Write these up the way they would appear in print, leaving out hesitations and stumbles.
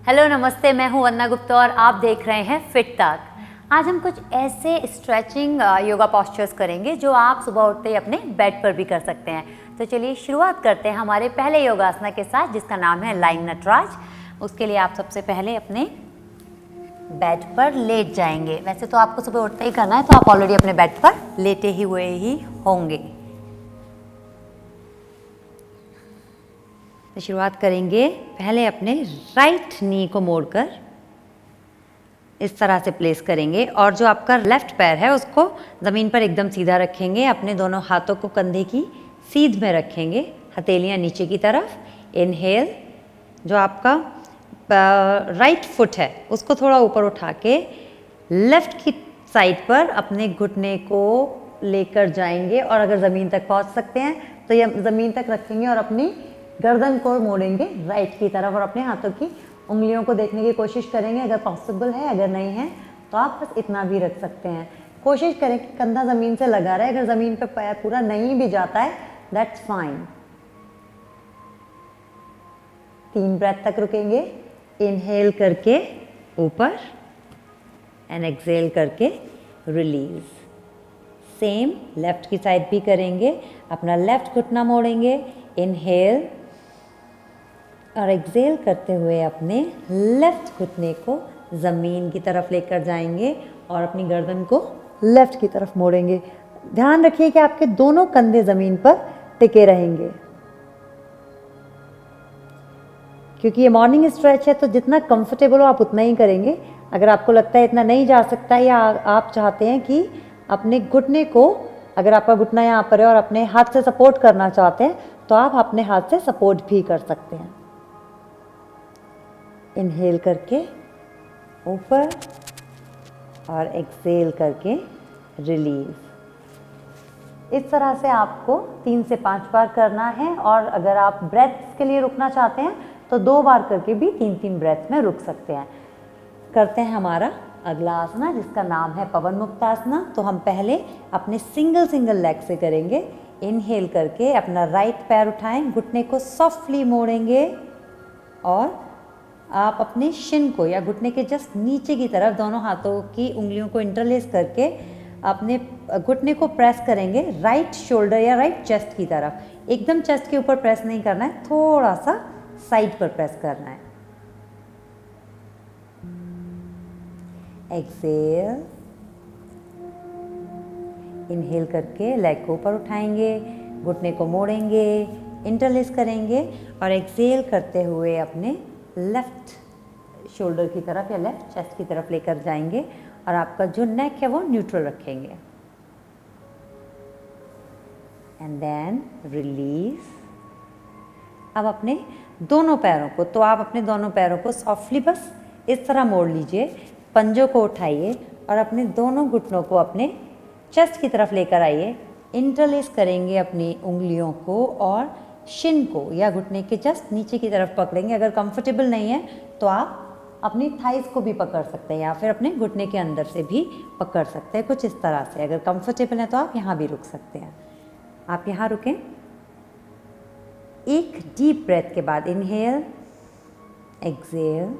Hello नमस्ते, मैं हूं वंदना गुप्ता और आप देख रहे हैं फिट तक। आज हम कुछ ऐसे स्ट्रेचिंग योगा पोस्चर्स करेंगे जो आप सुबह उठते ही अपने बेड पर भी कर सकते हैं। तो चलिए शुरुआत करते हैं हमारे पहले योगासना के साथ, जिसका नाम है लाइंग नटराज। उसके लिए आप सबसे पहले अपने बेड पर लेट जाएंगे। वैसे तो आपको सुबह उठते ही करना है, तो आप ऑलरेडी अपने बेड पर लेटे ही हुए ही होंगे। तो शुरुआत करेंगे, पहले अपने राइट नी को मोड़कर इस तरह से प्लेस करेंगे और जो आपका लेफ्ट पैर है उसको ज़मीन पर एकदम सीधा रखेंगे। अपने दोनों हाथों को कंधे की सीध में रखेंगे, हथेलियां नीचे की तरफ। इनहेल, जो आपका राइट फुट है उसको थोड़ा ऊपर उठा के लेफ्ट की साइड पर अपने घुटने को लेकर जाएंगे और अगर ज़मीन तक पहुंच सकते हैं तो ये ज़मीन तक रखेंगे और अपनी गर्दन को मोड़ेंगे राइट की तरफ और अपने हाथों की उंगलियों को देखने की कोशिश करेंगे अगर पॉसिबल है। अगर नहीं है तो आप बस इतना भी रख सकते हैं। कोशिश करें कि कंधा ज़मीन से लगा रहे। अगर ज़मीन पर पैर पूरा नहीं भी जाता है, दैट्स फाइन। 3 ब्रेथ तक रुकेंगे। इनहेल करके ऊपर एंड एक्सहेल करके रिलीज। सेम लेफ्ट की साइड भी करेंगे। अपना लेफ्ट घुटना मोड़ेंगे, इनहेल और एक्सहेल करते हुए अपने लेफ्ट घुटने को ज़मीन की तरफ लेकर जाएंगे और अपनी गर्दन को लेफ्ट की तरफ मोड़ेंगे। ध्यान रखिए कि आपके दोनों कंधे ज़मीन पर टिके रहेंगे, क्योंकि ये मॉर्निंग स्ट्रेच है तो जितना कंफर्टेबल हो आप उतना ही करेंगे। अगर आपको लगता है इतना नहीं जा सकता या आप चाहते हैं कि अपने घुटने को, अगर आपका घुटना यहाँ पर है और अपने हाथ से सपोर्ट करना चाहते हैं तो आप अपने हाथ से सपोर्ट भी कर सकते हैं। इनहेल करके ऊपर और एक्सहेल करके रिलीज। इस तरह से आपको 3 से 5 बार करना है और अगर आप ब्रेथ्स के लिए रुकना चाहते हैं तो 2 बार करके भी 3-3 ब्रेथ में रुक सकते हैं। करते हैं हमारा अगला आसना, जिसका नाम है पवन मुक्तासना। तो हम पहले अपने सिंगल लेग से करेंगे। इनहेल करके अपना राइट पैर उठाएं, घुटने को सॉफ्टली मोड़ेंगे और आप अपने शिन को या घुटने के जस्ट नीचे की तरफ दोनों हाथों की उंगलियों को इंटरलेस करके अपने घुटने को प्रेस करेंगे राइट शोल्डर या राइट चेस्ट की तरफ। एकदम चेस्ट के ऊपर प्रेस नहीं करना है, थोड़ा सा साइड पर प्रेस करना है। एक्सहेल, इनहेल करके लेग को ऊपर उठाएंगे, घुटने को मोड़ेंगे, इंटरलेस करेंगे और एक्सहेल करते हुए अपने लेफ्ट शोल्डर की तरफ या लेफ्ट चेस्ट की तरफ लेकर जाएंगे और आपका जो नेक है वो न्यूट्रल रखेंगे। And then release. अब अपने दोनों पैरों को, तो आप अपने दोनों पैरों को सॉफ्टली बस इस तरह मोड़ लीजिए, पंजों को उठाइए और अपने दोनों घुटनों को अपने चेस्ट की तरफ लेकर आइए। इंटरलेस करेंगे अपनी उंगलियों को और शिन को या घुटने के जस्ट नीचे की तरफ पकड़ेंगे। अगर कंफर्टेबल नहीं है तो आप अपनी थाइस को भी पकड़ सकते हैं या फिर अपने घुटने के अंदर से भी पकड़ सकते हैं, कुछ इस तरह से। अगर कंफर्टेबल है तो आप यहाँ भी रुक सकते हैं। आप यहाँ रुकें। एक डीप ब्रेथ के बाद इनहेल, एक्सहेल,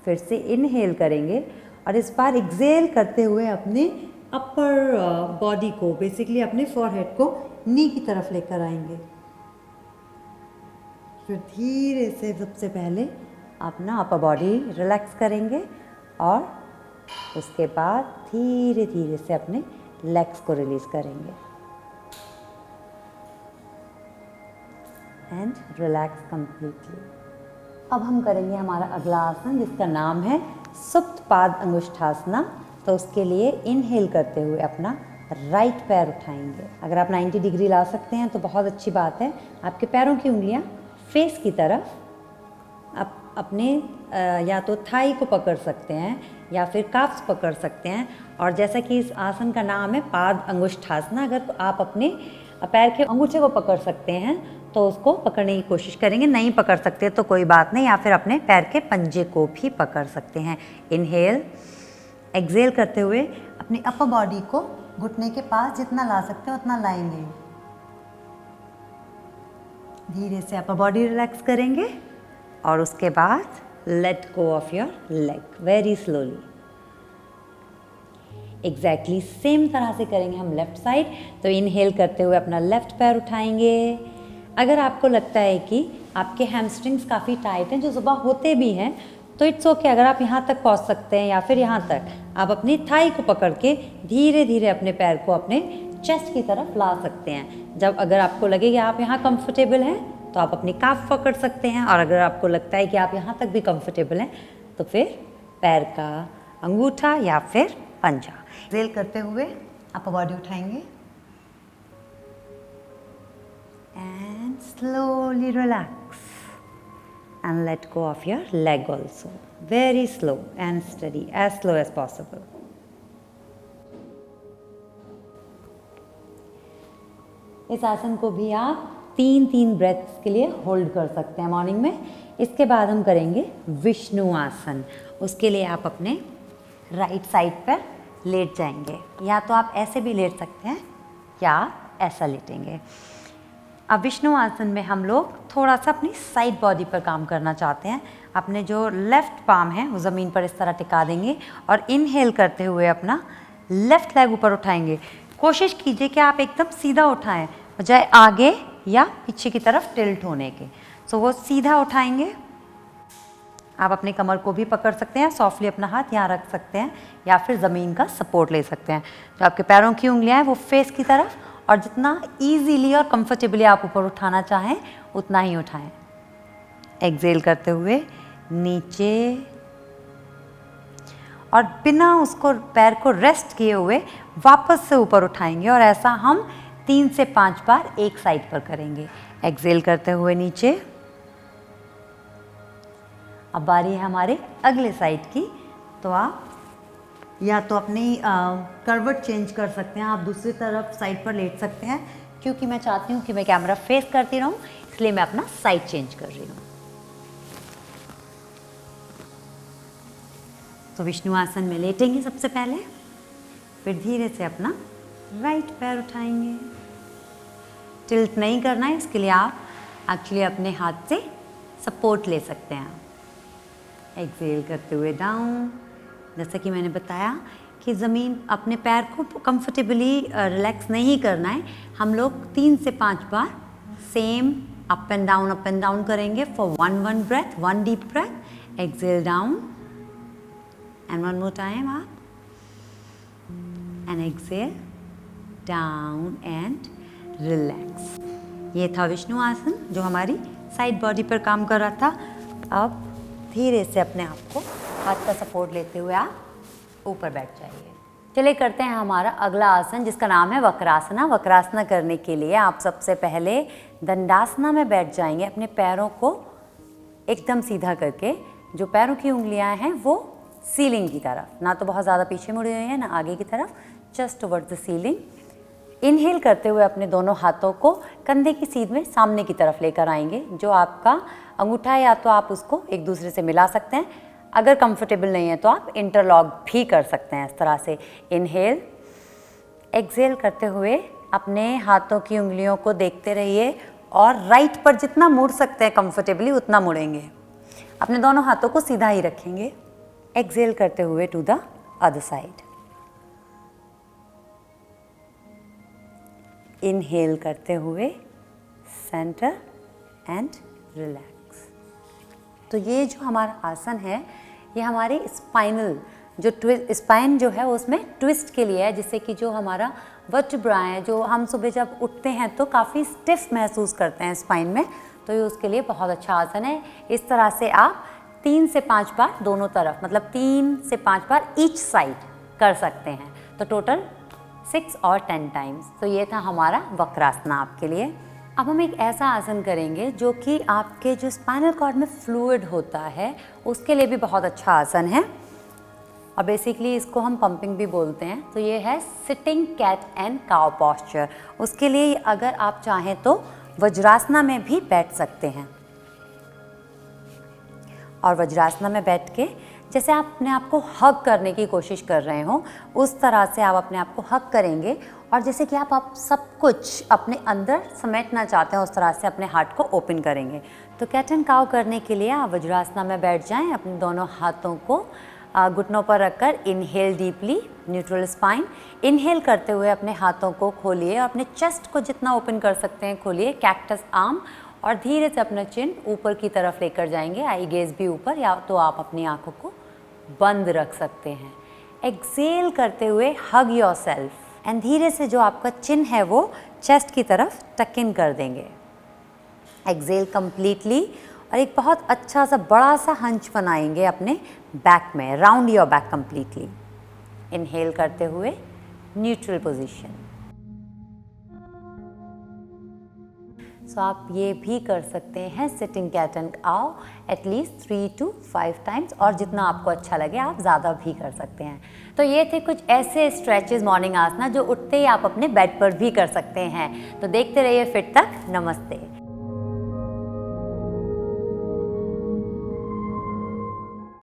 फिर से इनहेल करेंगे और इस बार एक्सहेल करते हुए अपने अपर बॉडी को, बेसिकली अपने फॉरहेड को नी की तरफ लेकर आएंगे। फिर धीरे से सबसे पहले अपना अपर बॉडी रिलैक्स करेंगे और उसके बाद धीरे धीरे से अपने लेग्स को रिलीज करेंगे एंड रिलैक्स कंप्लीटली। अब हम करेंगे हमारा अगला आसन, जिसका नाम है सुप्त पाद अंगुष्ठासना। तो उसके लिए इनहेल करते हुए अपना राइट पैर उठाएंगे। अगर आप 90 डिग्री ला सकते हैं तो बहुत अच्छी बात है। आपके पैरों की उंगलियां फेस की तरफ, आप अपने या तो थाई को पकड़ सकते हैं या फिर काफ्स पकड़ सकते हैं। और जैसा कि इस आसन का नाम है पाद अंगुष्ठासना, अगर आप अपने पैर के अंगूठे को पकड़ सकते हैं तो उसको पकड़ने की कोशिश करेंगे। नहीं पकड़ सकते तो कोई बात नहीं, या फिर अपने पैर के पंजे को भी पकड़ सकते हैं। इनहेल, एक्सहेल करते हुए अपनी अपर बॉडी को घुटने के पास जितना ला सकते हैं उतना लाएंगे। धीरे से अपर बॉडी रिलैक्स करेंगे और उसके बाद let go of your leg very slowly. Exactly same तरह से करेंगे हम लेफ्ट साइड। तो इनहेल करते हुए अपना लेफ्ट पैर उठाएंगे। अगर आपको लगता है कि आपके हैमस्ट्रिंग्स काफ़ी टाइट हैं, जो सुबह होते भी हैं, तो इट्स ओके अगर आप यहाँ तक पहुँच सकते हैं या फिर यहाँ तक आप अपनी थाई को पकड़ के धीरे धीरे अपने पैर को अपने चेस्ट की तरफ ला सकते हैं। जब अगर आपको लगे कि आप यहाँ कंफर्टेबल हैं तो आप अपनी काफ पकड़ सकते हैं, और अगर आपको लगता है कि आप यहाँ तक भी कंफर्टेबल हैं तो फिर पैर का अंगूठा या फिर पंजा। एक्सहेल करते हुए आप बॉडी उठाएंगे and slowly relax and let go of your leg also. Very slow and steady, as slow as possible. इस आसन को भी आप 3-3 ब्रेथ्स के लिए होल्ड कर सकते हैं मॉर्निंग में। इसके बाद हम करेंगे विष्णु आसन। उसके लिए आप अपने राइट साइड पर लेट जाएंगे, या तो आप ऐसे भी लेट सकते हैं या ऐसा लेटेंगे। अब विष्णु आसन में हम लोग थोड़ा सा अपनी साइड बॉडी पर काम करना चाहते हैं। अपने जो लेफ़्ट पाम है वो ज़मीन पर इस तरह टिका देंगे और इनहेल करते हुए अपना लेफ़्ट लेग ऊपर उठाएंगे। कोशिश कीजिए कि आप एकदम सीधा उठाएं, बजाय आगे या पीछे की तरफ टिल्ट होने के। सो वो सीधा उठाएंगे। आप अपने कमर को भी पकड़ सकते हैं, सॉफ्टली अपना हाथ यहाँ रख सकते हैं या फिर ज़मीन का सपोर्ट ले सकते हैं। जो आपके पैरों की उंगलियाँ हैं वो फेस की तरफ, और जितना इजीली और कंफर्टेबली आप ऊपर उठाना चाहें उतना ही उठाएं। एक्सहेल करते हुए नीचे, और बिना उसको पैर को रेस्ट किए हुए वापस से ऊपर उठाएंगे, और ऐसा हम 3 से 5 बार एक साइड पर करेंगे। एक्सहेल करते हुए नीचे। अब बारी है हमारे अगले साइड की। तो आप या तो अपनी करवट चेंज कर सकते हैं, आप दूसरी तरफ साइड पर लेट सकते हैं। क्योंकि मैं चाहती हूँ कि मैं कैमरा फेस करती रहूँ, इसलिए मैं अपना साइड चेंज कर रही हूँ। तो विष्णु आसन में लेटेंगे सबसे पहले, फिर धीरे से अपना राइट पैर उठाएंगे। टिल्ट नहीं करना है, इसके लिए आप एक्चुअली अपने हाथ से सपोर्ट ले सकते हैं। एक्सहेल करते हुए डाउन। जैसा कि मैंने बताया कि ज़मीन अपने पैर को कंफर्टेबली रिलैक्स नहीं करना है। हम लोग 3 से 5 बार सेम अप एंड डाउन करेंगे for 1 breath, 1 deep breath. Exhale down and 1 more time up and exhale down and relax. ये था विष्णु आसन जो हमारी साइड बॉडी पर काम कर रहा था। अब धीरे से अपने आप को हाथ का सपोर्ट लेते हुए आप ऊपर बैठ जाइए। चलिए करते हैं हमारा अगला आसन, जिसका नाम है वक्रासना। वक्रासना करने के लिए आप सबसे पहले दंडासना में बैठ जाएंगे, अपने पैरों को एकदम सीधा करके। जो पैरों की उंगलियां हैं वो सीलिंग की तरफ, ना तो बहुत ज़्यादा पीछे मुड़ी हुई है ना आगे की तरफ, just towards the ceiling. Inhale करते हुए अपने दोनों हाथों को कंधे की सीध में सामने की तरफ लेकर आएंगे। जो आपका अंगूठा है या तो आप उसको एक दूसरे से मिला सकते हैं, अगर कंफर्टेबल नहीं है तो आप इंटरलॉक भी कर सकते हैं इस तरह से। इनहेल। एक्सहेल करते हुए अपने हाथों की उंगलियों को देखते रहिए और राइट पर जितना मुड़ सकते हैं कंफर्टेबली उतना मुड़ेंगे। अपने दोनों हाथों को सीधा ही रखेंगे। एक्सहेल करते हुए to the other side. Inhale करते हुए सेंटर एंड रिलैक्स। तो ये जो हमारा आसन है ये हमारे स्पाइनल जो स्पाइन जो है उसमें ट्विस्ट के लिए है, जिससे कि जो हमारा वर्टेब्रा है, जो हम सुबह जब उठते हैं तो काफ़ी स्टिफ महसूस करते हैं स्पाइन में, तो ये उसके लिए बहुत अच्छा आसन है। इस तरह से आप 3 से 5 बार दोनों तरफ, मतलब 3 से 5 बार ईच साइड कर सकते हैं, तो टोटल 6 और 10 टाइम्स। तो ये था हमारा वक्रासना आपके लिए। अब हम एक ऐसा आसन करेंगे जो कि आपके जो स्पाइनल कॉर्ड में फ्लूइड होता है उसके लिए भी बहुत अच्छा आसन है, और बेसिकली इसको हम पंपिंग भी बोलते हैं। तो ये है sitting cat and cow posture. उसके लिए अगर आप चाहें तो वज्रासना में भी बैठ सकते हैं, और वज्रासना में बैठ के जैसे आप अपने आप को हग करने की कोशिश कर रहे हो, उस तरह से आप अपने आप को हग करेंगे। और जैसे कि आप सब कुछ अपने अंदर समेटना चाहते हैं, उस तरह से अपने हार्ट को ओपन करेंगे। तो कैट एंड काउ करने के लिए आप वज्रासना में बैठ जाएं, अपने दोनों हाथों को घुटनों पर रखकर inhale deeply, neutral spine. Inhale करते हुए अपने हाथों को खोलिए और अपने चेस्ट को जितना ओपन कर सकते हैं खोलिए, कैक्टस आर्म, और धीरे से अपना चिन ऊपर की तरफ लेकर जाएंगे, आई गेज भी ऊपर, या तो आप अपनी आंखों को बंद रख सकते हैं। एक्सेल करते हुए हग योरसेल्फ एंड धीरे से जो आपका चिन है वो चेस्ट की तरफ टक इन कर देंगे। एक्सेल कंप्लीटली और एक बहुत अच्छा सा बड़ा सा हंच बनाएंगे अपने बैक में, round your back completely. Inhale करते हुए न्यूट्रल पोजीशन। सो आप ये भी कर सकते हैं sitting cat and cow at least 3 to 5 times, और जितना आपको अच्छा लगे आप ज़्यादा भी कर सकते हैं। तो ये थे कुछ ऐसे स्ट्रेचेस मॉर्निंग आसना जो उठते ही आप अपने बेड पर भी कर सकते हैं। तो देखते रहिए फिट तक। नमस्ते।